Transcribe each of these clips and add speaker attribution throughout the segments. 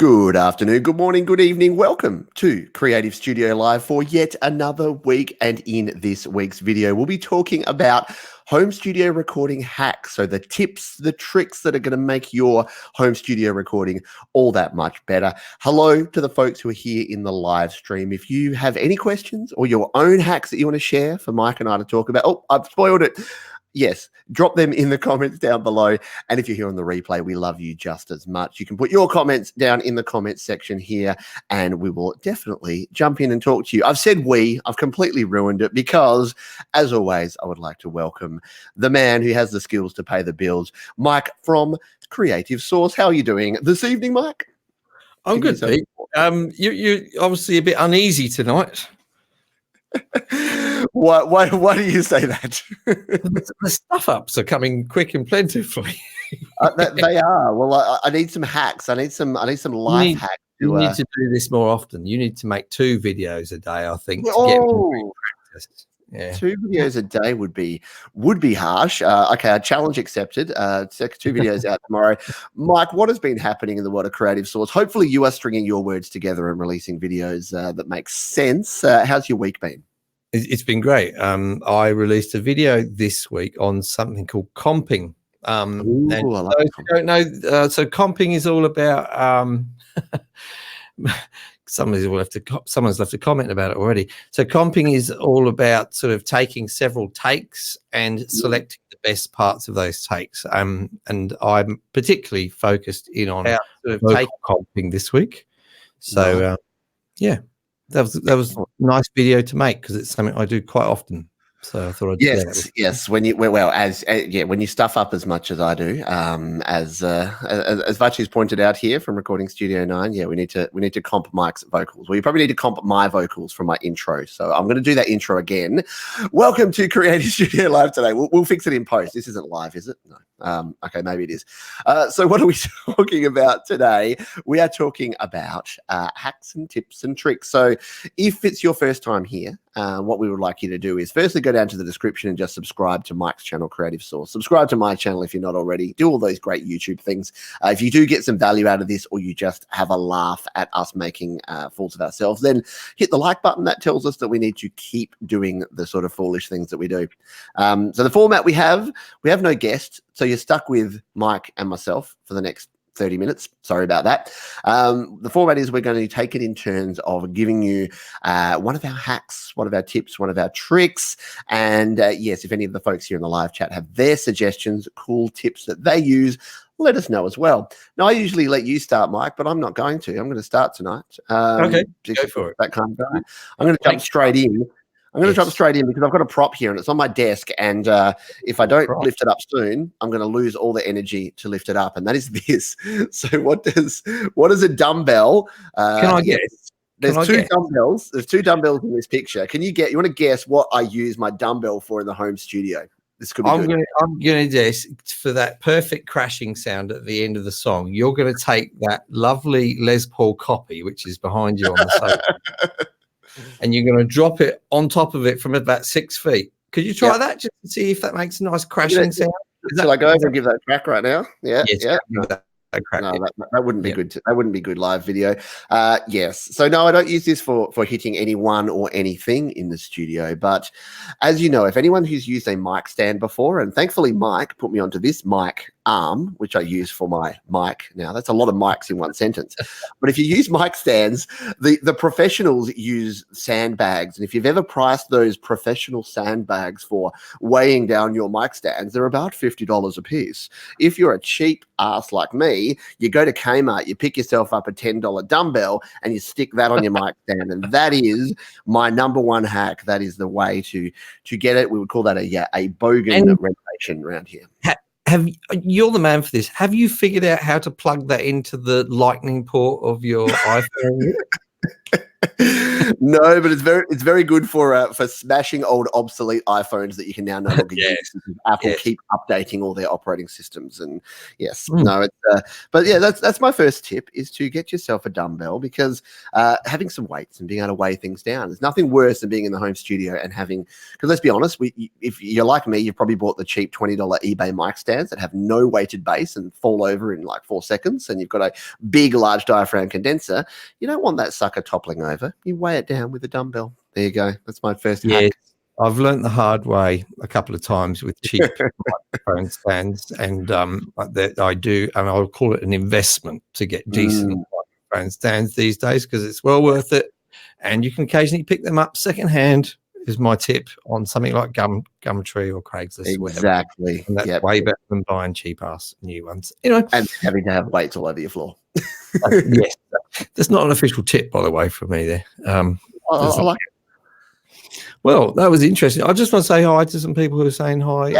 Speaker 1: Good afternoon, good morning, good evening. Welcome to Creative Studio Live for yet another week. And in this week's video, we'll be talking about home studio recording hacks. So the tips, the tricks that are going to make your home studio recording all that much better. Hello to the folks who are here in the live stream. If you have any questions or your own hacks that you want to share for Mike and I to talk about, oh, I've spoiled it. Yes, drop them in the comments down below. And if you're here on the replay, we love you just as much. You can put your comments down in the comments section here, and we will definitely jump in and talk to you. I've said I've completely ruined it because, as always, I would like to welcome the man who has the skills to pay the bills, Mike from Creative Source. How are you doing this evening, Mike?
Speaker 2: I'm good, Pete. You're obviously a bit uneasy tonight.
Speaker 1: Why do you say that?
Speaker 2: The stuff ups are coming quick and plentifully.
Speaker 1: They are. Well, I need some hacks. I need some life hacks.
Speaker 2: You need to do this more often. You need to make 2 videos a day, I think, to get more practice. Yeah. 2
Speaker 1: videos a day would be harsh. Okay, challenge accepted. 2 videos out tomorrow. Mike, what has been happening in the world of Creative Source? Hopefully you are stringing your words together and releasing videos that make sense. How's your week been?
Speaker 2: It's been great. I released a video this week on something called comping.
Speaker 1: Ooh,
Speaker 2: and those who don't know, so comping is all about someone's left a comment about it already. So comping is all about sort of taking several takes and selecting the best parts of those takes. And I'm particularly focused in on sort of vocal comping this week. So yeah. That was a nice video to make because it's something I do quite often. So I thought I'd share that with you.
Speaker 1: Yes. When you stuff up as much as I do, as Vachi's pointed out here from Recording Studio 9, we need to comp Mike's vocals. Well, you probably need to comp my vocals from my intro. So I'm going to do that intro again. Welcome to Creative Studio Live today. We'll fix it in post. This isn't live, is it? No. Okay, maybe it is. So what are we talking about today? We are talking about hacks and tips and tricks. So if it's your first time here, what we would like you to do is firstly go down to the description and just subscribe to Mike's channel, Creative Source. Subscribe to my channel if you're not already. Do all those great YouTube things. If you do get some value out of this, or you just have a laugh at us making fools of ourselves, then hit the like button. That tells us that we need to keep doing the sort of foolish things that we do. So the format we have no guest, so you're stuck with Mike and myself for the next 30 minutes. Sorry about that. The format is we're going to take it in turns of giving you one of our hacks, one of our tips, one of our tricks. And yes, if any of the folks here in the live chat have their suggestions, cool tips that they use, let us know as well. Now, I usually let you start, Mike, but I'm not going to. I'm going to start tonight.
Speaker 2: Okay, go for it.
Speaker 1: That kind of guy. I'm going to jump straight in. Jump straight in because I've got a prop here and it's on my desk. And if I don't lift it up soon, I'm going to lose all the energy to lift it up. And that is this. So what is a dumbbell?
Speaker 2: Can I guess?
Speaker 1: There's 2 dumbbells. There's 2 dumbbells in this picture. You want to guess what I use my dumbbell for in the home studio? This could be
Speaker 2: I'm going to guess for that perfect crashing sound at the end of the song. You're going to take that lovely Les Paul copy, which is behind you on the sofa. And you're going to drop it on top of it from about 6 feet. Could you try that just to see if that makes a nice crashing sound?
Speaker 1: Shall I go over and give that a crack right now? Yeah.
Speaker 2: Yes,
Speaker 1: No, that wouldn't be good. That wouldn't be good live video. Yes. So no, I don't use this for hitting anyone or anything in the studio. But as you know, if anyone who's used a mic stand before, and thankfully Mike put me onto this mic arm, which I use for my mic. Now that's a lot of mics in one sentence. But if you use mic stands, the professionals use sandbags. And if you've ever priced those professional sandbags for weighing down your mic stands, they're about $50 a piece. If you're a cheap ass like me, you go to Kmart, you pick yourself up a $10 dumbbell and you stick that on your mic stand. And that is my number one hack. That is the way to get it. We would call that a bogan renovation around here.
Speaker 2: You're the man for this. Have you figured out how to plug that into the lightning port of your iPhone?
Speaker 1: No, but it's very good for smashing old obsolete iPhones that you can now no longer use. Because Apple keep updating all their operating systems, and yes, no, it's but yeah, that's my first tip, is to get yourself a dumbbell, because having some weights and being able to weigh things down, there's nothing worse than being in the home studio and having, because let's be honest, if you're like me, you've probably bought the cheap $20 eBay mic stands that have no weighted base and fall over in like 4 seconds, and you've got a big, large diaphragm condenser. You don't want that sucker toppling over. You weigh it down with a dumbbell. There you go. That's my first hack.
Speaker 2: I've learned the hard way a couple of times with cheap microphone stands, and that I do, and I'll call it an investment to get decent microphone stands these days, because it's well worth it, and you can occasionally pick them up secondhand. Is my tip on something like Gumtree or Craigslist.
Speaker 1: Exactly.
Speaker 2: And that's way better than buying cheap ass new ones. Anyway,
Speaker 1: and having to have weights all over your floor.
Speaker 2: Yes, that's not an official tip, by the way, from me there. I like it. Well, that was interesting. I just want to say hi to some people who are saying hi.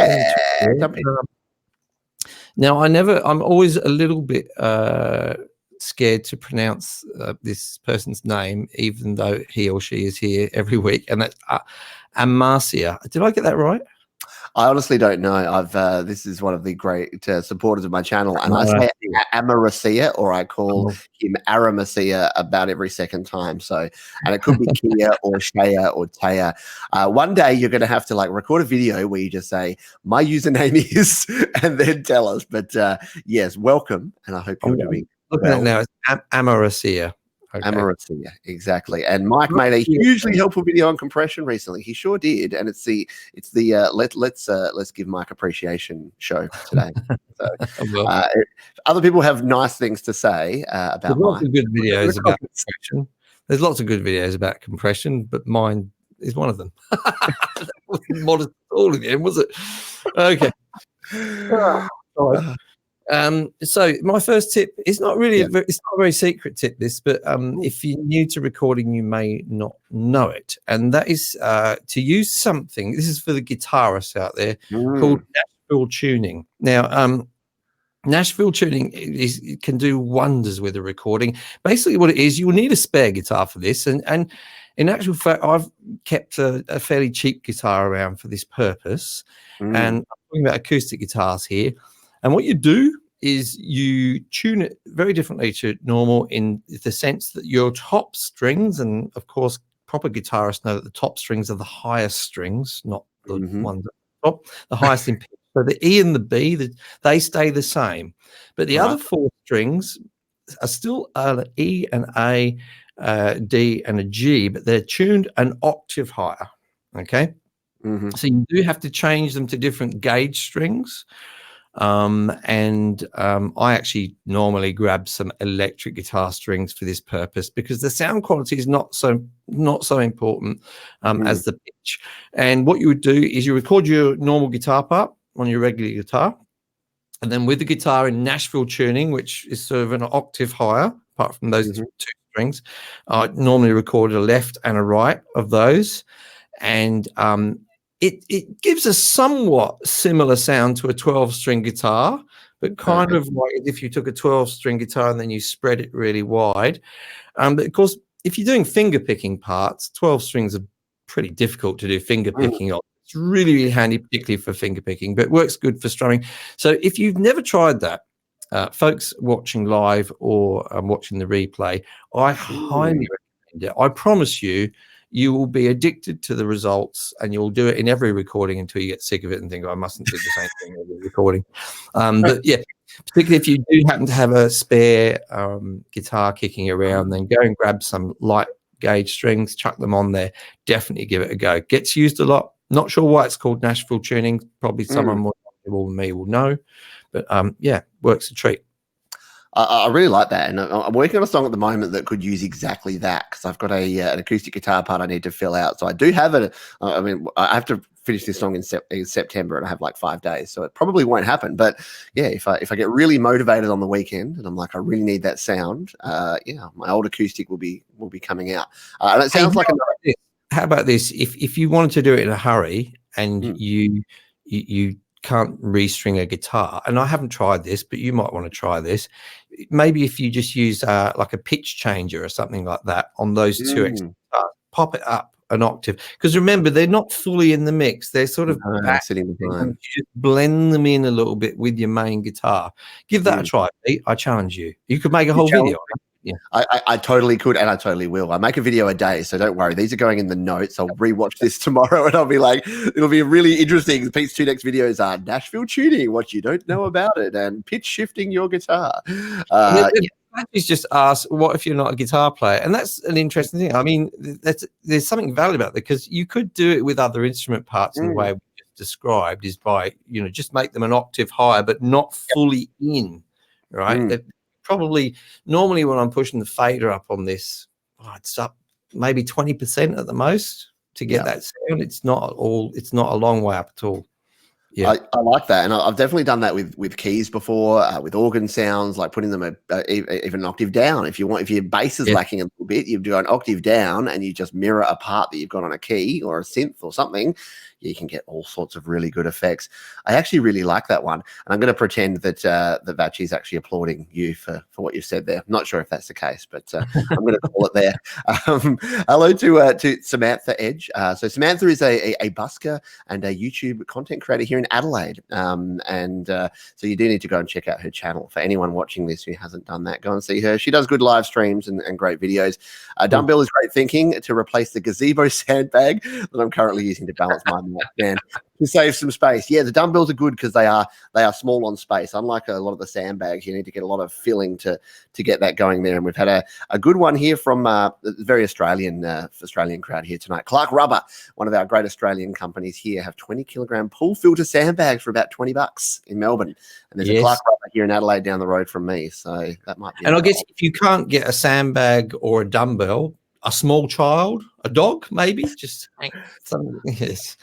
Speaker 2: Now, I'm always a little bit scared to pronounce this person's name, even though he or she is here every week, and that's Amarcia. Did I get that right?
Speaker 1: I honestly don't know. I've this is one of the great supporters of my channel, and I say Amarcia, or I call him Aramacia about every second time. So, and it could be Kia or Shaya or Taya. One day you're going to have to like record a video where you just say my username is, and then tell us. But yes, welcome, and I hope you're doing.
Speaker 2: Looking at it now, it's Amarcia.
Speaker 1: Okay. Amarcia, exactly. And Mike made a hugely helpful video on compression recently. He sure did, and it's the let's give Mike appreciation show today. So, other people have nice things to say about Mike.
Speaker 2: Good videos about compression. There's lots of good videos about compression, but mine is one of them. Modest all in the end, was it? Okay. So my first tip is not really it's not a very secret tip, this, but if you're new to recording, you may not know it, and that is to use something. This is for the guitarists out there, called Nashville tuning. Now, Nashville tuning can do wonders with a recording. Basically, what it is, you will need a spare guitar for this, and in actual fact, I've kept a fairly cheap guitar around for this purpose, and I'm talking about acoustic guitars here. And what you do is you tune it very differently to normal, in the sense that your top strings, and of course, proper guitarists know that the top strings are the highest strings, not the ones at the top, the highest in pitch. So the E and the B, they stay the same. But the other 4 strings are still an E, an A, D, and a G, but they're tuned an octave higher. Okay? So you do have to change them to different gauge strings. I actually normally grab some electric guitar strings for this purpose, because the sound quality is not so important as the pitch. And what you would do is you record your normal guitar part on your regular guitar, and then with the guitar in Nashville tuning, which is sort of an octave higher, apart from those 2 strings, I normally record a left and a right of those, and it gives a somewhat similar sound to a 12-string guitar, but kind of like if you took a 12-string guitar and then you spread it really wide. But of course, if you're doing finger picking parts, 12 strings are pretty difficult to do finger picking on. It's really, really handy, particularly for finger picking, but it works good for strumming. So if you've never tried that, folks watching live or watching the replay, I highly recommend it. I promise you, you will be addicted to the results, and you'll do it in every recording until you get sick of it and think, I mustn't do the same thing every recording. But yeah, particularly if you do happen to have a spare guitar kicking around, then go and grab some light gauge strings, chuck them on there. Definitely give it a go. Gets used a lot. Not sure why it's called Nashville tuning. Probably someone more knowledgeable than me will know. But yeah, works a treat.
Speaker 1: I really like that, and I'm working on a song at the moment that could use exactly that, because I've got an acoustic guitar part I need to fill out. So I do have it. I mean, I have to finish this song in September, and I have like 5 days, so it probably won't happen. But yeah, if I get really motivated on the weekend, and I'm like, I really need that sound, yeah, my old acoustic will be coming out. And it sounds like
Speaker 2: how about this? If you wanted to do it in a hurry, and you can't restring a guitar, and I haven't tried this, but you might want to try this. Maybe if you just use like a pitch changer or something like that on those two extra guitars, pop it up an octave, because remember, they're not fully in the mix, they're sort of back,
Speaker 1: sitting behind.
Speaker 2: you just blend them in a little bit with your main guitar. Give that a try, Pete. I challenge you. You could make a whole video. Yeah.
Speaker 1: I totally could, and I totally will. I make a video a day, so don't worry. These are going in the notes. I'll rewatch this tomorrow, and I'll be like, it'll be really interesting. Pete's 2 next videos are Nashville tuning, what you don't know about it, and pitch shifting your guitar.
Speaker 2: He's just asked, what if you're not a guitar player? And that's an interesting thing. I mean, there's something valid about that, because you could do it with other instrument parts in the way we just described, is by, you know, just make them an octave higher, but not fully in, right? Probably normally when I'm pushing the fader up on this, it's up maybe 20% at the most to get that sound. It's not a long way up at all. Yeah,
Speaker 1: I like that, and I've definitely done that with keys before, with organ sounds, like putting them even an octave down. If your bass is lacking a little bit, you do an octave down, and you just mirror a part that you've got on a key or a synth or something. You can get all sorts of really good effects. I actually really like that one, and I'm going to pretend that that Vachi is actually applauding you for what you said there. I'm not sure if that's the case, but I'm going to call it there. Hello to Samantha Edge. So Samantha is a busker and a YouTube content creator here in Adelaide, so you do need to go and check out her channel. For anyone watching this who hasn't done that, go and see her. She does good live streams and great videos. Dumbbell is great thinking to replace the gazebo sandbag that I'm currently using to balance my stand to save some space. Yeah, the dumbbells are good because they are small on space. Unlike a lot of the sandbags, you need to get a lot of filling to get that going there. And we've had a good one here from the very Australian crowd here tonight. Clark Rubber, one of our great Australian companies here, have 20-kilogram pull filter sandbags for about $20 in Melbourne. And there's a Clark Rubber here in Adelaide down the road from me, so that might be.
Speaker 2: And I guess if you can't get a sandbag or a dumbbell, a small child, a dog, maybe just something. Yes,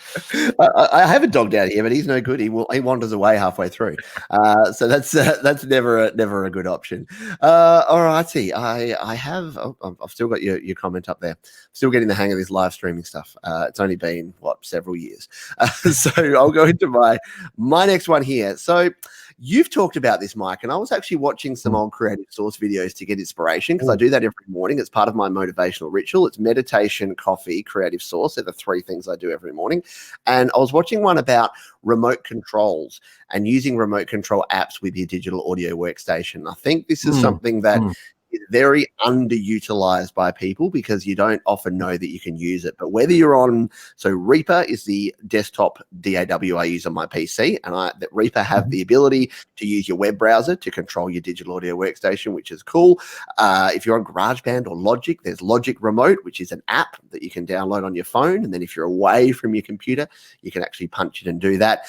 Speaker 1: I have a dog down here, but he's no good. He wanders away halfway through, so that's never a good option. All righty, I've still got your comment up there. Still getting the hang of this live streaming stuff. It's only been several years, so I'll go into my next one here. So you've talked about this, Mike, and I was actually watching some old Creative Source videos to get inspiration, because I do that every morning. It's part of my motivational ritual. It's meditation, coffee, Creative Source. They're the 3 things I do every morning. And I was watching one about remote controls and using remote control apps with your digital audio workstation. I think this is something that is very underutilized by people, because you don't often know that you can use it. But whether you're on, so Reaper is the desktop DAW I use on my PC, and that Reaper have the ability to use your web browser to control your digital audio workstation, which is cool. If you're on GarageBand or Logic, there's Logic Remote, which is an app that you can download on your phone, and then if you're away from your computer, you can actually punch it and do that.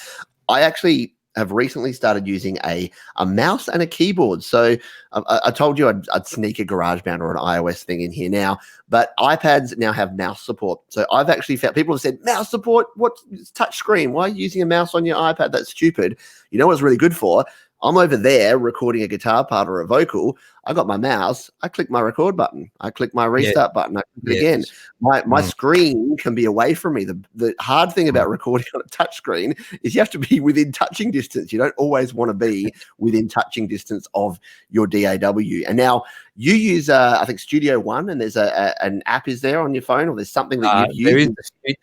Speaker 1: I actually have recently started using a mouse and a keyboard. So I told you I'd sneak a GarageBand or an iOS thing in here now, but iPads now have mouse support. So I've actually found people have said, mouse support, what's touch screen? Why are you using a mouse on your iPad? That's stupid. You know what it's really good for? I'm over there recording a guitar part or a vocal. I got my mouse. I click my record button. I click my restart button. I click it again. My screen can be away from me. The hard thing about recording on a touch screen is you have to be within touching distance. You don't always want to be within touching distance of your DAW. And now you use, I think, Studio One, and there's an app is there on your phone, or there's something that you've used?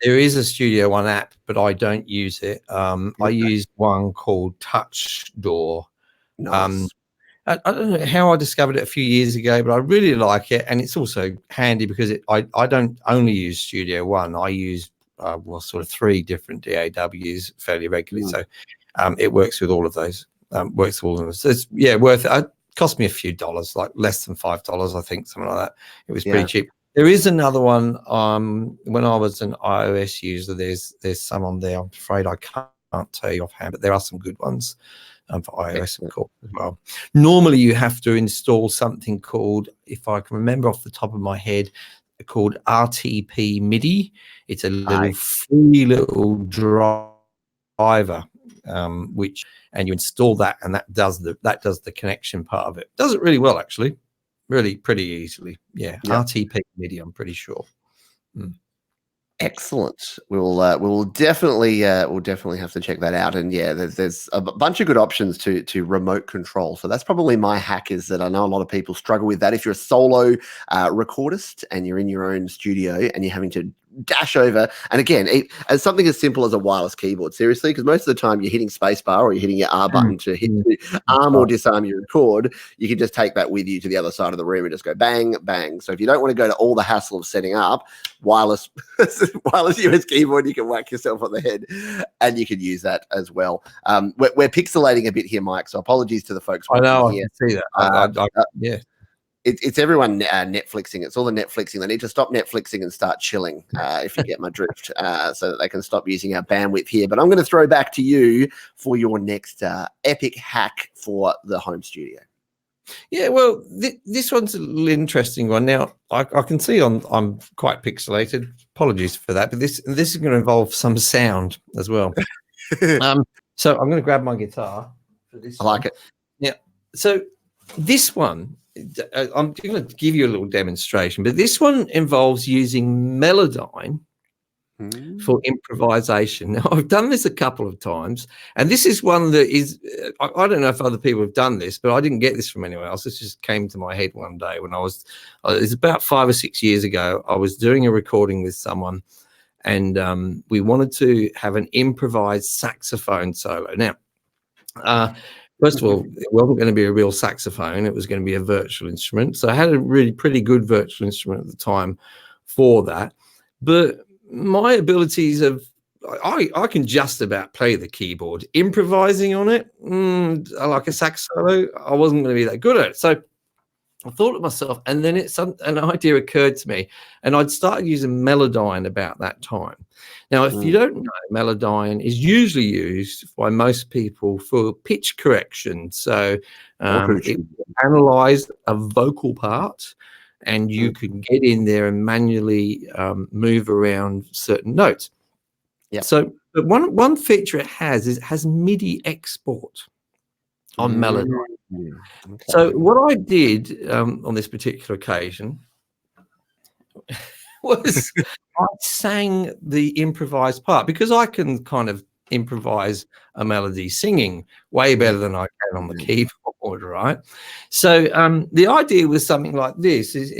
Speaker 2: There is a Studio One app, but I don't use it. I use one called Touch Door.
Speaker 1: Nice.
Speaker 2: I don't know how I discovered it a few years ago, but I really like it, and it's also handy because I don't only use Studio One. I use sort of 3 different DAWs fairly regularly, so it works with all of those. Works with all of them. So it's worth it. It cost me a few dollars, like less than $5, I think, something like that. It was pretty cheap. There is another one. When I was an iOS user, there's some on there. I'm afraid I can't tell you offhand, but there are some good ones. For iOS and Corp as well. Normally, you have to install something called, if I can remember off the top of my head, called RTP MIDI. It's a little free little driver, and you install that, and that does the connection part of it. Does it really well, actually, really pretty easily. Yeah. RTP MIDI, I'm pretty sure.
Speaker 1: Excellent. We'll definitely have to check that out. And yeah, there's a bunch of good options to remote control. So that's probably my hack, is that I know a lot of people struggle with that. If you're a solo recordist and you're in your own studio and you're having to dash over, and again, as something as simple as a wireless keyboard, seriously, because most of the time you're hitting spacebar or you're hitting your R button to hit arm or disarm your record. You can just take that with you to the other side of the room and just go bang, bang. So if you don't want to go to all the hassle of setting up wireless US keyboard, you can whack yourself on the head, and you can use that as well. We're pixelating a bit here, Mike, so apologies to the folks.
Speaker 2: I know,
Speaker 1: here.
Speaker 2: I can see that. Yeah.
Speaker 1: It's everyone Netflixing. It's all the Netflixing. They need to stop Netflixing and start chilling, if you get my drift, so that they can stop using our bandwidth here. But I'm going to throw back to you for your next epic hack for the home studio.
Speaker 2: Yeah, well, this one's a little interesting one. Now, I can see I'm quite pixelated. Apologies for that, but this is going to involve some sound as well. So I'm going to grab my guitar for this.
Speaker 1: I like it.
Speaker 2: Yeah. So this one, I'm going to give you a little demonstration, but this one involves using Melodyne for improvisation. Now, I've done this a couple of times, and this is one that is, I don't know if other people have done this, but I didn't get this from anywhere else. This just came to my head one day when it was about 5 or 6 years ago. I was doing a recording with someone, and we wanted to have an improvised saxophone solo. Now, first of all, it wasn't going to be a real saxophone. It was going to be a virtual instrument. So I had a really pretty good virtual instrument at the time for that. But my abilities I can just about play the keyboard. Improvising on it, like a sax solo, I wasn't going to be that good at it. So I thought to myself, and then an idea occurred to me, and I'd started using Melodyne about that time. Now, if you don't know, Melodyne is usually used by most people for pitch correction. So it analyzes a vocal part, and you can get in there and manually move around certain notes.
Speaker 1: Yeah.
Speaker 2: So, but one feature it has MIDI export on Melodyne. Okay. So what I did on this particular occasion was I sang the improvised part, because I can kind of improvise a melody singing way better than I can on the keyboard, right? So the idea was something like this: is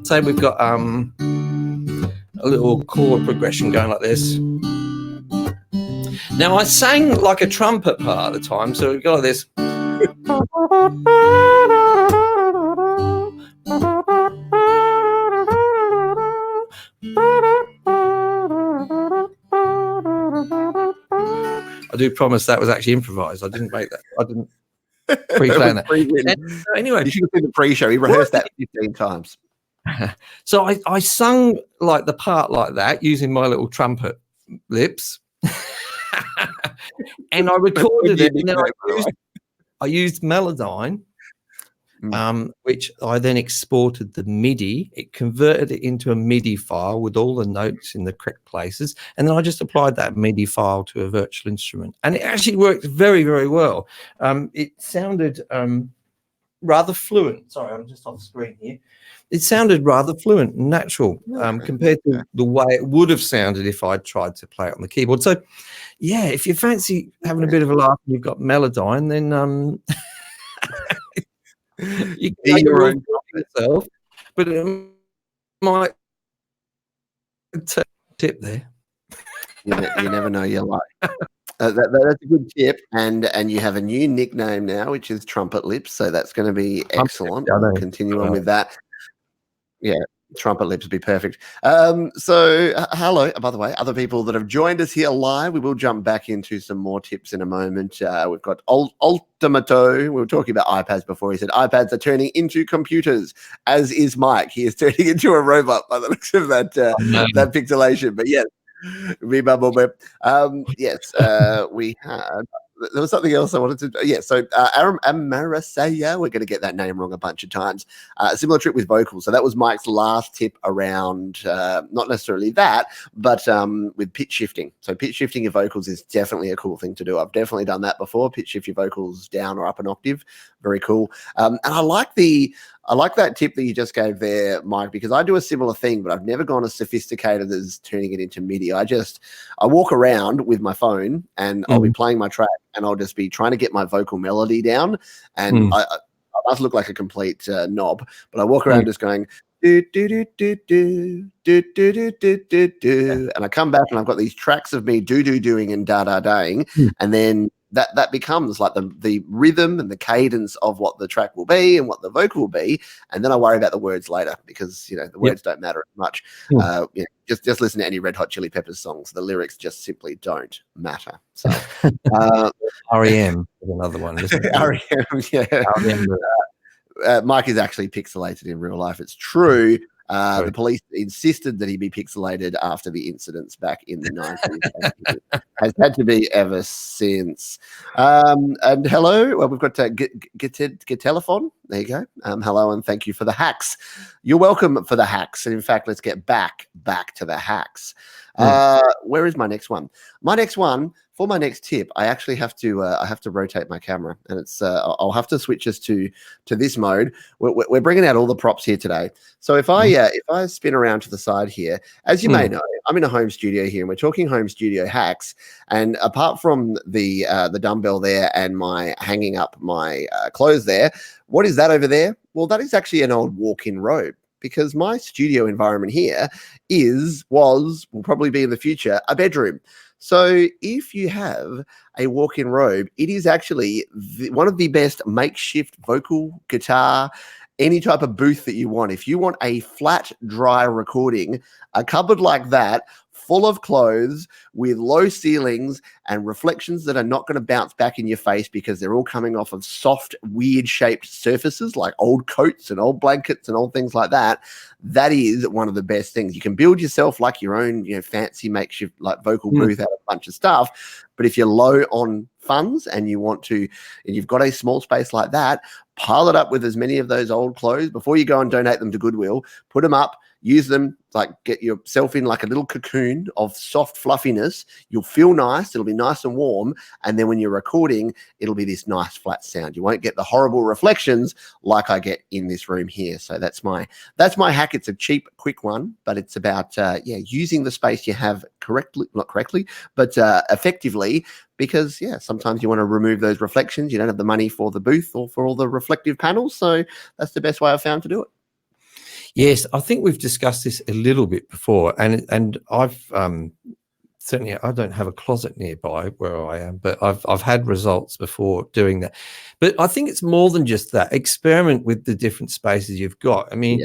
Speaker 2: say we've got a little chord progression going like this. Now, I sang like a trumpet part at the time, so we got like this. I do promise that was actually improvised. I didn't make that. I didn't pre-plan that. Anyway,
Speaker 1: you should have seen the pre-show. He rehearsed that 15 times.
Speaker 2: So I sung like the part like that using my little trumpet lips. And I recorded it, and then I used Melodyne, which I then exported the MIDI. It converted it into a MIDI file with all the notes in the correct places, and then I just applied that MIDI file to a virtual instrument, and it actually worked very, very well. It sounded rather fluent. Sorry, I'm just off screen here. It sounded rather fluent and natural compared to the way it would have sounded if I'd tried to play it on the keyboard. So, yeah, if you fancy having a bit of a laugh and you've got Melodyne, then you can make your own yourself. But it might tip there.
Speaker 1: You never know your life. That's a good tip, and you have a new nickname now, which is Trumpet Lips. So that's going to be excellent. I'll continue on with that. Yeah, Trumpet Lips would be perfect. So hello, by the way, other people that have joined us here live. We will jump back into some more tips in a moment. We've got Ultimato. We were talking about iPads before. He said iPads are turning into computers, as is Mike. He is turning into a robot by the looks of that that pixelation. But yes. Yes, we had there was something else I wanted to. Yeah, so Amarasaya, we're going to get that name wrong a bunch of times. A similar trick with vocals. So that was Mike's last tip around, not necessarily that, but with pitch shifting. So pitch shifting your vocals is definitely a cool thing to do. I've definitely done that before. Pitch shift your vocals down or up an octave. Very cool. And I like that tip that you just gave there, Mike, because I do a similar thing, but I've never gone as sophisticated as turning it into MIDI. I walk around with my phone and I'll be playing my track and I'll just be trying to get my vocal melody down. And I must look like a complete knob, but I walk around just going, do, do, do, do, do, do, do, do, do, do, do. And I come back and I've got these tracks of me doing and da-da-daing. And then that becomes like the rhythm and the cadence of what the track will be and what the vocal will be. And then I worry about the words later because, the words don't matter as much. Just listen to any Red Hot Chili Peppers songs. The lyrics just simply don't matter. So
Speaker 2: REM is another one.
Speaker 1: REM, yeah. REM, Mike is actually pixelated in real life. It's true. The police insisted that he be pixelated after the incidents back in the 90s. Has had to be ever since. And hello, well, we've got get telephone. There you go. Hello, and thank you for the hacks. You're welcome for the hacks. And in fact, let's get back to the hacks. Where is my next one? For my next tip, I actually have to rotate my camera, and it's I'll have to switch us to this mode. We're bringing out all the props here today. So if I spin around to the side here, as you may know, I'm in a home studio here, and we're talking home studio hacks. And apart from the dumbbell there and my hanging up my clothes there, what is that over there? Well, that is actually an old walk-in robe. Because my studio environment here will probably be in the future, a bedroom. So if you have a walk-in robe, it is actually one of the best makeshift vocal, guitar, any type of booth that you want. If you want a flat, dry recording, a cupboard like that, full of clothes with low ceilings and reflections that are not going to bounce back in your face because they're all coming off of soft, weird shaped surfaces like old coats and old blankets and old things like that. That is one of the best things. You can build yourself like your own, fancy makeshift like vocal booth out of a bunch of stuff. But if you're low on funds and you've got a small space like that, pile it up with as many of those old clothes before you go and donate them to Goodwill. Put them up. Use them, like get yourself in like a little cocoon of soft fluffiness. You'll feel nice. It'll be nice and warm. And then when you're recording, it'll be this nice flat sound. You won't get the horrible reflections like I get in this room here. So that's my hack. It's a cheap, quick one, but it's about, using the space you have not correctly, but effectively, because sometimes you want to remove those reflections. You don't have the money for the booth or for all the reflective panels. So that's the best way I've found to do it.
Speaker 2: Yes, I think we've discussed this a little bit before, and I've certainly I don't have a closet nearby where I am, but I've had results before doing that. But I think it's more than just that. Experiment with the different spaces you've got. I mean,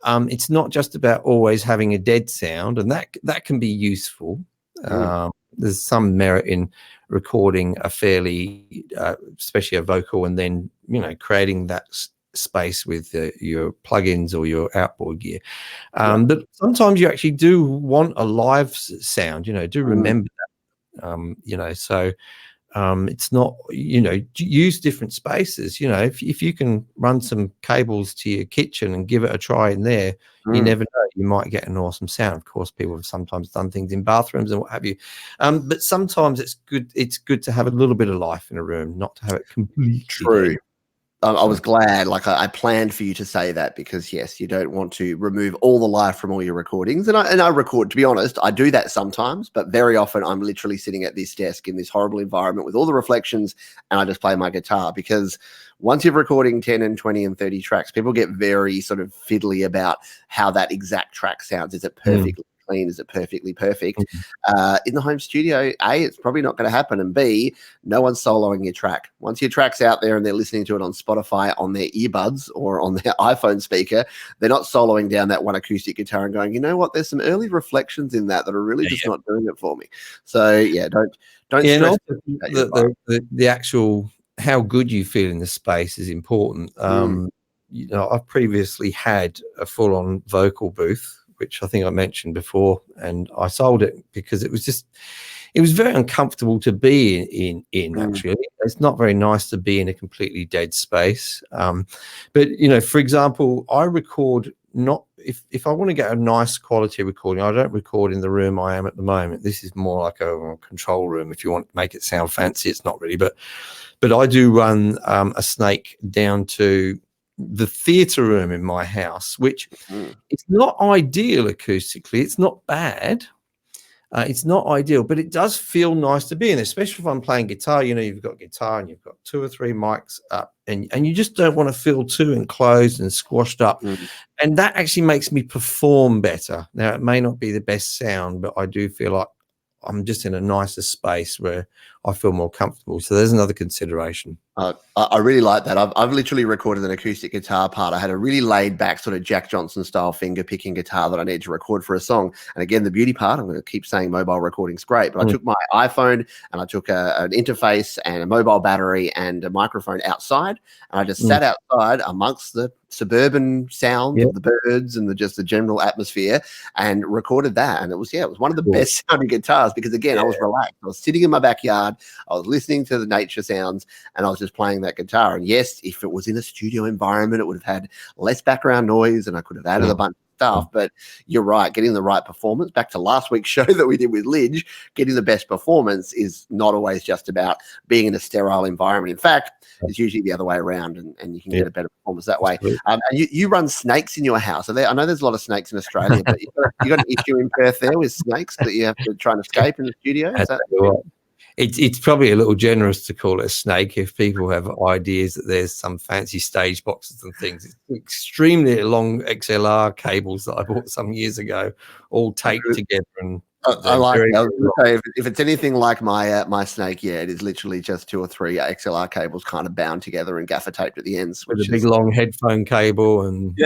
Speaker 2: it's not just about always having a dead sound, and that can be useful. There's some merit in recording a fairly, especially a vocal, and then creating that space with your plugins or your outboard gear. But sometimes you actually do want a live sound, do remember that, so it's not, use different spaces. If you can run some cables to your kitchen and give it a try in there, you never know, you might get an awesome sound. Of course, people have sometimes done things in bathrooms and what have you, but sometimes it's good to have a little bit of life in a room, not to have it completely
Speaker 1: true. I was glad, I planned for you to say that, because yes, you don't want to remove all the life from all your recordings. And I record, to be honest, I do that sometimes, but very often I'm literally sitting at this desk in this horrible environment with all the reflections, and I just play my guitar. Because once you're recording 10 and 20 and 30 tracks, people get very sort of fiddly about how that exact track sounds. Is it perfectly clean? Is it perfectly perfect? In the home studio, A, it's probably not going to happen, and B, no one's soloing your track. Once your track's out there and they're listening to it on Spotify on their earbuds or on their iPhone speaker, they're not soloing down that one acoustic guitar and going, you know what, there's some early reflections in that are really just not doing it for me. So don't stress.
Speaker 2: The actual how good you feel in the space is important. I've previously had a full-on vocal booth, which I think I mentioned before, and I sold it because it it was very uncomfortable to be in actually. It's not very nice to be in a completely dead space. But you know, for example, I record not if I want to get a nice quality recording, I don't record in the room I am at the moment. This is more like a control room. If you want to make it sound fancy, it's not really, but I do run a snake down to the theatre room in my house, which it's not ideal acoustically. It's not bad. It's not ideal, but it does feel nice to be in, especially if I'm playing guitar. You know, you've got guitar and you've got 2 or 3 mics up, and you just don't want to feel too enclosed and squashed up. And that actually makes me perform better. Now, it may not be the best sound, but I do feel like I'm just in a nicer space where I feel more comfortable. So there's another consideration.
Speaker 1: I really like that. I've literally recorded an acoustic guitar part. I had a really laid back sort of Jack Johnson style finger picking guitar that I needed to record for a song. And again, the beauty part, I'm going to keep saying mobile recording's great, but I took my iPhone and I took an interface and a mobile battery and a microphone outside. And I just sat outside amongst the suburban sounds of the birds and just the general atmosphere and recorded that. And it was one of the best sounding guitars because again, I was relaxed. I was sitting in my backyard. I was listening to the nature sounds and I was just playing that guitar. And yes, if it was in a studio environment, it would have had less background noise and I could have added a bunch of stuff. But you're right, getting the right performance, back to last week's show that we did with Lidge, getting the best performance is not always just about being in a sterile environment. In fact, it's usually the other way around and you can get a better performance that way. And you run snakes in your house. I know there's a lot of snakes in Australia, but you got an issue in Perth there with snakes that you have to try and escape in the studio? Is that
Speaker 2: It's probably a little generous to call it a snake if people have ideas that there's some fancy stage boxes and things. It's extremely long XLR cables that I bought some years ago, all taped together. And
Speaker 1: I like it. I was gonna say, if it's anything like my snake, it is literally just 2 or 3 XLR cables kind of bound together and gaffer taped at the ends.
Speaker 2: With a big long headphone cable. And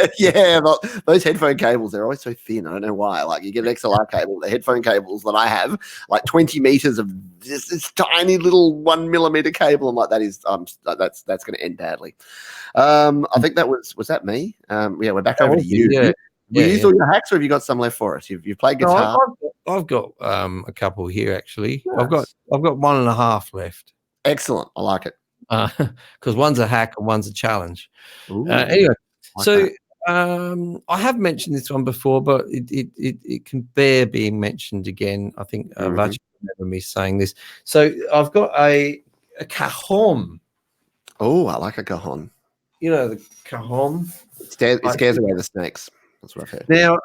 Speaker 1: those headphone cables, they're always so thin. I don't know why. Like you get an XLR cable, the headphone cables that I have, like 20 meters of this tiny little 1 millimeter cable. I'm like, that's going to end badly. I think that was that me? We're back over to you.
Speaker 2: Yeah.
Speaker 1: You used all your hacks, or have you got some left for us? You've played guitar.
Speaker 2: No, I've got a couple here actually.
Speaker 1: Nice.
Speaker 2: I've got 1.5 left.
Speaker 1: Excellent, I like it.
Speaker 2: Because one's a hack and one's a challenge. Anyway, so I have mentioned this one before, but it can bear being mentioned again. I think Vach remember me saying this. So I've got a Cajon.
Speaker 1: Oh, I like a Cajon.
Speaker 2: You know the Cajon.
Speaker 1: It scares away the snakes. That's what I've heard.
Speaker 2: Now,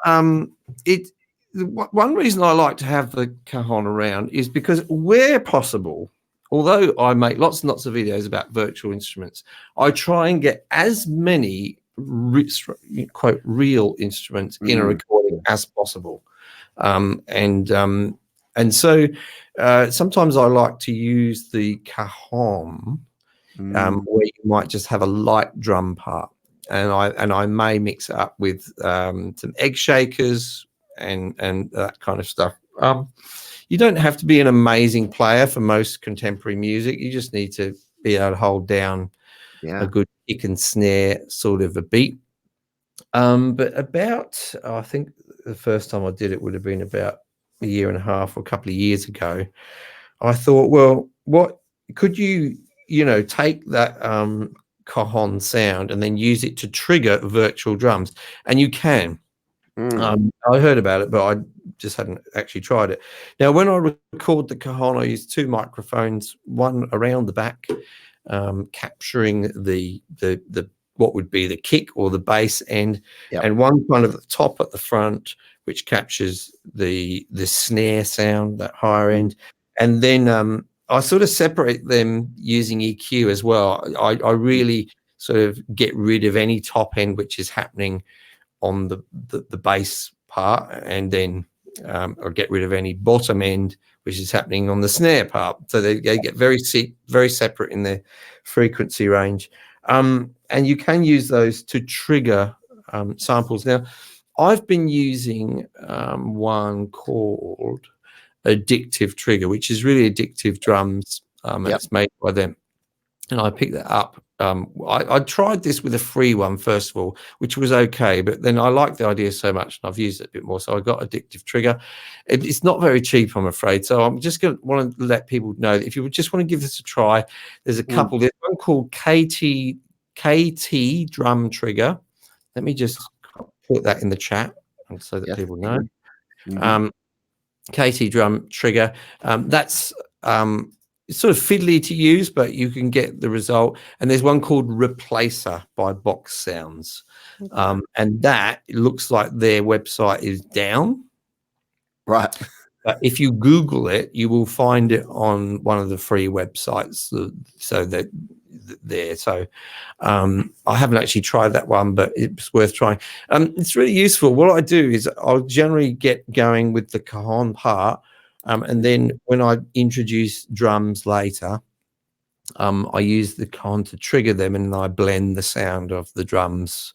Speaker 2: one reason I like to have the Cajon around is because where possible, although I make lots and lots of videos about virtual instruments, I try and get as many quote real instruments in a recording as possible. And so sometimes I like to use the Cajon where you might just have a light drum part. And I may mix it up with some egg shakers and that kind of stuff. You don't have to be an amazing player for most contemporary music. You just need to be able to hold down a good kick and snare sort of a beat. But about, I think the first time I did it would have been about 1.5 years or a couple of years ago. I thought, well, what could you take that Cajon sound and then use it to trigger virtual drums, and you can. I heard about it, but I just hadn't actually tried it. Now, when I record the Cajon, I use 2 microphones, one around the back, capturing the what would be the kick or the bass end, and one kind of at the top at the front, which captures the snare sound, that higher end, and then I sort of separate them using EQ as well. I really sort of get rid of any top end which is happening on the bass part, and then or get rid of any bottom end which is happening on the snare part. So they get very separate in their frequency range. And you can use those to trigger samples. Now, I've been using one called Addictive Trigger, which is really Addictive Drums. It's made by them, and I picked that up I tried this with a free one first of all, which was okay, but then I liked the idea so much and I've used it a bit more, so I got Addictive Trigger. It's not very cheap, I'm afraid, so I'm just going to want to let people know that if you just want to give this a try, there's a couple. There's one called KT Drum Trigger. Let me just put that in the chat so that people know. KT Drum Trigger. That's it's sort of fiddly to use, but you can get the result. And there's one called Replacer by Box Sounds. And that, it looks like their website is down.
Speaker 1: Right.
Speaker 2: But if you Google it, you will find it on one of the free websites. So that there. So I haven't actually tried that one, but it's worth trying. It's really useful. What I do is I'll generally get going with the cajon part. And then when I introduce drums later, I use the cajon to trigger them, and I blend the sound of the drums,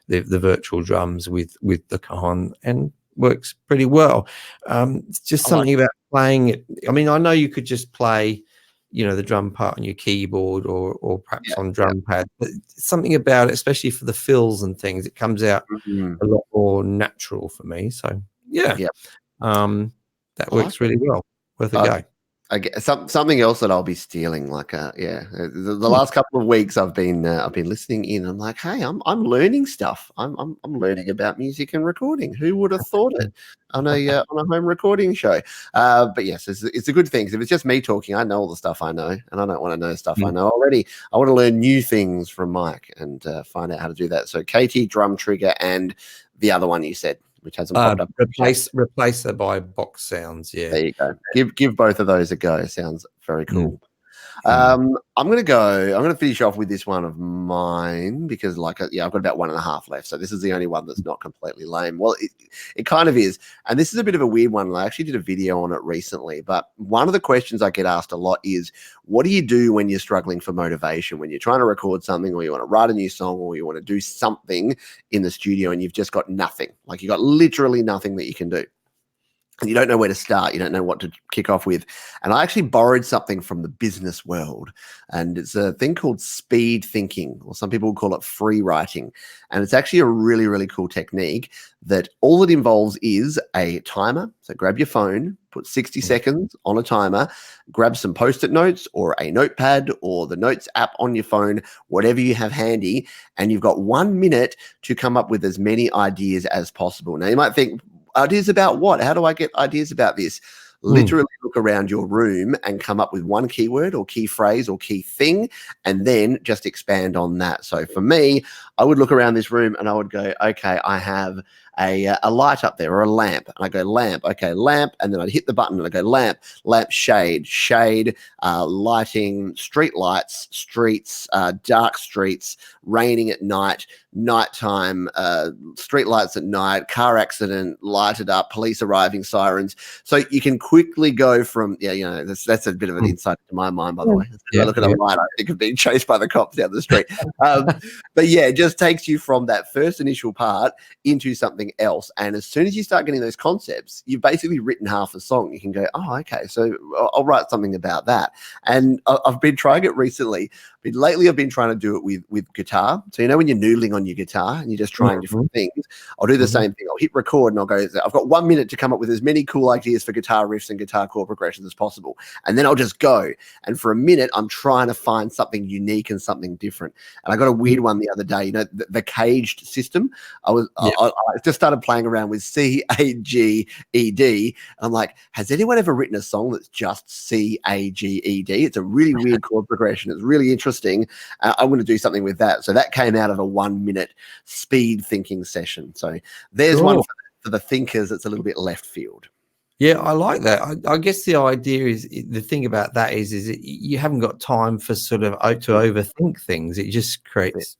Speaker 2: the virtual drums with the cajon, and works pretty well. It's just something about playing it. I mean, I know you could just play, the drum part on your keyboard or perhaps on drum pad, but something about it, especially for the fills and things, it comes out a lot more natural for me. So that works really well. Worth a go.
Speaker 1: I get something else that I'll be stealing. The last couple of weeks I've been listening in. I'm like, hey, I'm learning stuff. I'm learning about music and recording. Who would have thought it on a home recording show? But yes, it's a good thing. If it's just me talking, I know all the stuff I know, and I don't want to know stuff I know already. I want to learn new things from Mike and find out how to do that. So KT Drum Trigger and the other one you said, which hasn't popped up.
Speaker 2: Replacer by Box Sounds. Yeah,
Speaker 1: there you go. Give both of those a go. Sounds very cool. I'm gonna finish off with this one of mine because I've got about 1.5 left, so this is the only one that's not completely lame. Well, it kind of is, and this is a bit of a weird one. I actually did a video on it recently, but one of the questions I get asked a lot is, what do you do when you're struggling for motivation, when you're trying to record something, or you want to write a new song, or you want to do something in the studio and you've just got nothing, like you got literally nothing that you can do, and you don't know where to start, you don't know what to kick off with. And I actually borrowed something from the business world, and it's a thing called speed thinking, or some people call it free writing. And it's actually a really, really cool technique that all it involves is a timer. So grab your phone, put 60 seconds on a timer, grab some Post-it notes or a notepad or the notes app on your phone, whatever you have handy, and you've got 1 minute to come up with as many ideas as possible. Now you might think, ideas about what? How do I get ideas about this? Literally look around your room and come up with one keyword or key phrase or key thing, and then just expand on that. So for me, I would look around this room and I would go, okay, I have a light up there or a lamp. And I go, lamp, okay, lamp. And then I'd hit the button and I go, lamp, shade, lighting, street lights, streets, dark streets, raining at night, nighttime, street lights at night, car accident, lighted up, police arriving, sirens. So you can quickly go from, that's a bit of an insight to my mind, by the way. I look at a light, I think of being chased by the cops down the street. But yeah, it just takes you from that first initial part into something else. And as soon as you start getting those concepts, you've basically written half a song. You can go, oh, okay, so I'll write something about that. And I've been trying it recently. But lately, I've been trying to do it with guitar. So when you're noodling on your guitar and you're just trying different things, I'll do the same thing. I'll hit record and I'll go, I've got 1 minute to come up with as many cool ideas for guitar riffs and guitar chord progressions as possible. And then I'll just go. And for a minute, I'm trying to find something unique and something different. And I got a weird one the other day, the caged system. I just started playing around with C-A-G-E-D. I'm like, has anyone ever written a song that's just C-A-G-E-D? It's a really weird chord progression. It's really interesting. I'm going to do something with that. So that came out of a 1 minute speed thinking session. So there's one for the thinkers. It's a little bit left field.
Speaker 2: Yeah, I like that. I guess the idea is, the thing about that is you haven't got time for sort of to overthink things. It just creates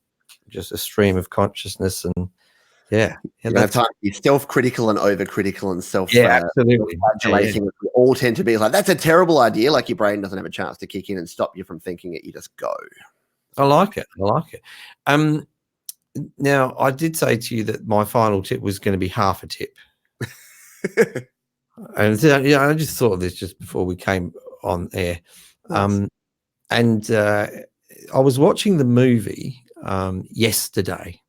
Speaker 2: just a stream of consciousness, and you
Speaker 1: have time to be self-critical and overcritical and
Speaker 2: absolutely
Speaker 1: self-flagelating. We all tend to be like, that's a terrible idea. Like your brain doesn't have a chance to kick in and stop you from thinking it. You just go.
Speaker 2: I like it. Now, I did say to you that my final tip was going to be half a tip. And I just thought of this just before we came on air. And I was watching the movie yesterday.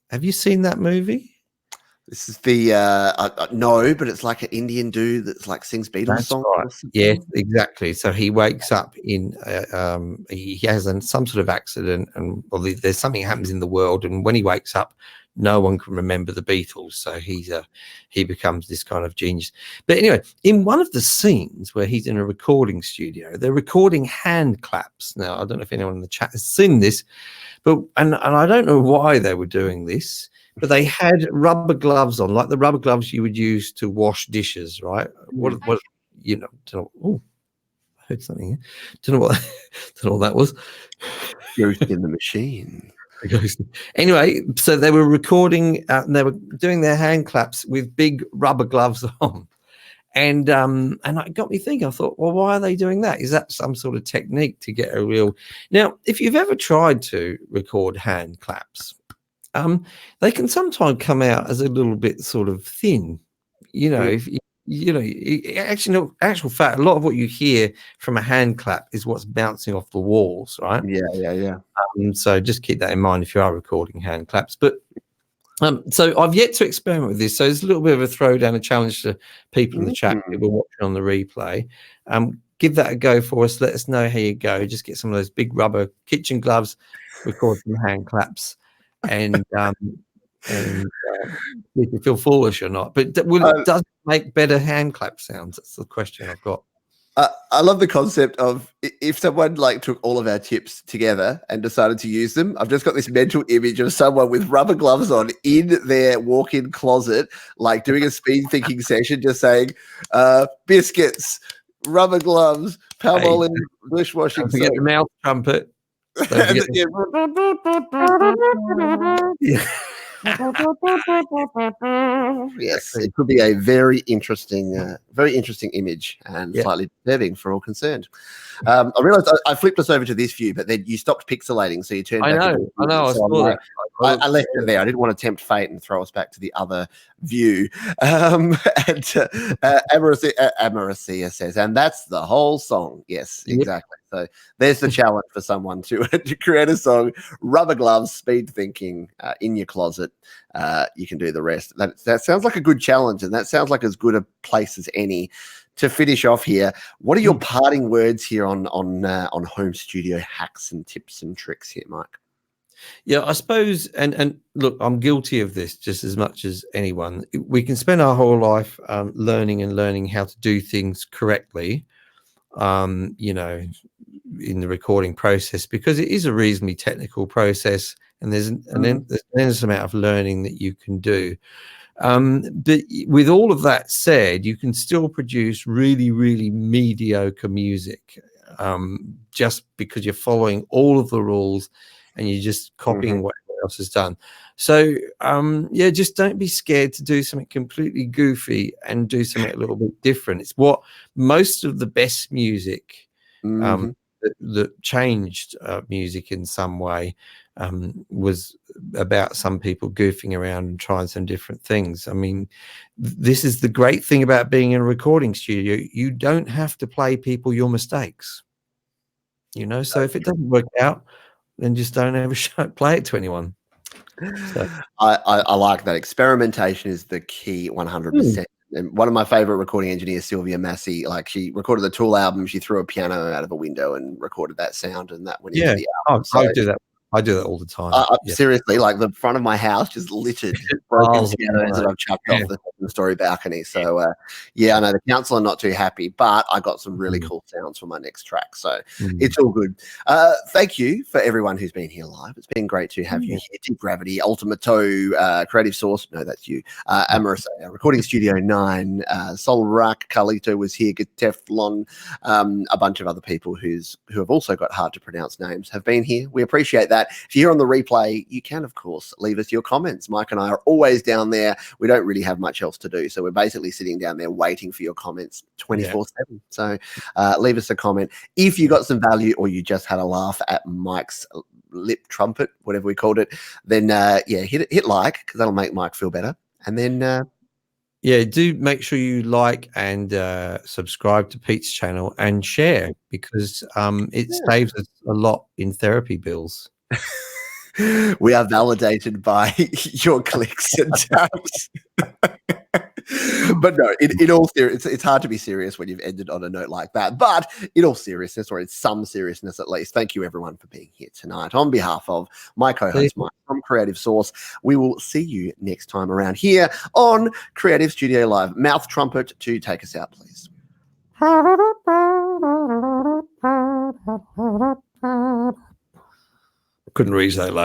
Speaker 2: Have you seen that movie?
Speaker 1: This is the no, but it's like an Indian dude that's like sings Beatles
Speaker 2: That's
Speaker 1: songs.
Speaker 2: right. Yes, exactly. So he wakes up in he has some sort of accident, and well, there's something happens in the world, and when he wakes up, no one can remember the Beatles. So he becomes this kind of genius. But anyway, in one of the scenes where he's in a recording studio, they're recording hand claps. Now, I don't know if anyone in the chat has seen this, but and I don't know why they were doing this. But they had rubber gloves on, like the rubber gloves you would use to wash dishes, right? What you know? Oh, I heard something here. Don't know what that was.
Speaker 1: Ghost in the machine.
Speaker 2: Anyway, so they were recording and they were doing their hand claps with big rubber gloves on, and it got me thinking. I thought, well, why are they doing that? Is that some sort of technique to get a real? Now, if you've ever tried to record hand claps, they can sometimes come out as a little bit sort of thin, if actually, no, actual fact, a lot of what you hear from a hand clap is what's bouncing off the walls, right?
Speaker 1: Yeah.
Speaker 2: So just keep that in mind if you are recording hand claps. But so I've yet to experiment with this. So it's a little bit of a throwdown, a challenge to people in the chat who are watching on the replay. Give that a go for us. Let us know how you go. Just get some of those big rubber kitchen gloves, record some hand claps. And if you feel foolish or not, but does it make better hand clap sounds? That's the question I've got.
Speaker 1: I love the concept of if someone like took all of our tips together and decided to use them. I've just got this mental image of someone with rubber gloves on in their walk-in closet, like doing a speed thinking session, just saying, biscuits, rubber gloves, Palmolive, dishwashing.
Speaker 2: Don't forget the mouth trumpet.
Speaker 1: Yes, it could be a very interesting image and slightly disturbing for all concerned. I realized I flipped us over to this view, but then you stopped pixelating, so you turned.
Speaker 2: I know. I saw that.
Speaker 1: I left it there. I didn't want to tempt fate and throw us back to the other view. And Amaracia says, and that's the whole song. Yes, exactly. So there's the challenge for someone to create a song, rubber gloves, speed thinking in your closet. You can do the rest. That sounds like a good challenge, and that sounds like as good a place as any to finish off here. What are your parting words here on home studio hacks and tips and tricks here, Mike?
Speaker 2: Yeah, I suppose, and look, I'm guilty of this just as much as anyone. We can spend our whole life learning how to do things correctly, in the recording process, because it is a reasonably technical process, and there's an endless amount of learning that you can do. But with all of that said, you can still produce really, really mediocre music just because you're following all of the rules and you're just copying what everyone else has done. So, just don't be scared to do something completely goofy and do something a little bit different. It's what most of the best music that changed music in some way was about some people goofing around and trying some different things. I mean, this is the great thing about being in a recording studio. You don't have to play people your mistakes, so if it doesn't work out, then just don't ever play it to anyone. So.
Speaker 1: I like that. Experimentation is the key 100%. And one of my favorite recording engineers, Sylvia Massey, like she recorded the Tool album. She threw a piano out of a window and recorded that sound, and that went into the album.
Speaker 2: I do that. I do that all the time.
Speaker 1: Seriously, like the front of my house just littered broken pianos that I've chucked off the story balcony. So, I know the council are not too happy, but I got some really cool sounds for my next track. So it's all good. Thank you for everyone who's been here live. It's been great to have you here. Deep Gravity, Ultimato, Creative Source. No, that's you. Amaris, Recording Studio 9, Sol Rak, Carlito was here, Teflon, a bunch of other people who have also got hard to pronounce names have been here. We appreciate that. If you're on the replay, you can, of course, leave us your comments. Mike and I are always down there. We don't really have much else to do, so we're basically sitting down there waiting for your comments 24/7. So leave us a comment. If you got some value or you just had a laugh at Mike's lip trumpet, whatever we called it, then hit like, because that'll make Mike feel better. And then
Speaker 2: Yeah, do make sure you like and subscribe to Pete's channel and share, because it saves us a lot in therapy bills.
Speaker 1: We are validated by your clicks and taps. But no, in all seriousness, it's hard to be serious when you've ended on a note like that. But in all seriousness, or in some seriousness at least, thank you everyone for being here tonight. On behalf of my co-host Mike from Creative Source, we will see you next time around here on Creative Studio Live. Mouth trumpet to take us out, please.
Speaker 2: Couldn't reach that low.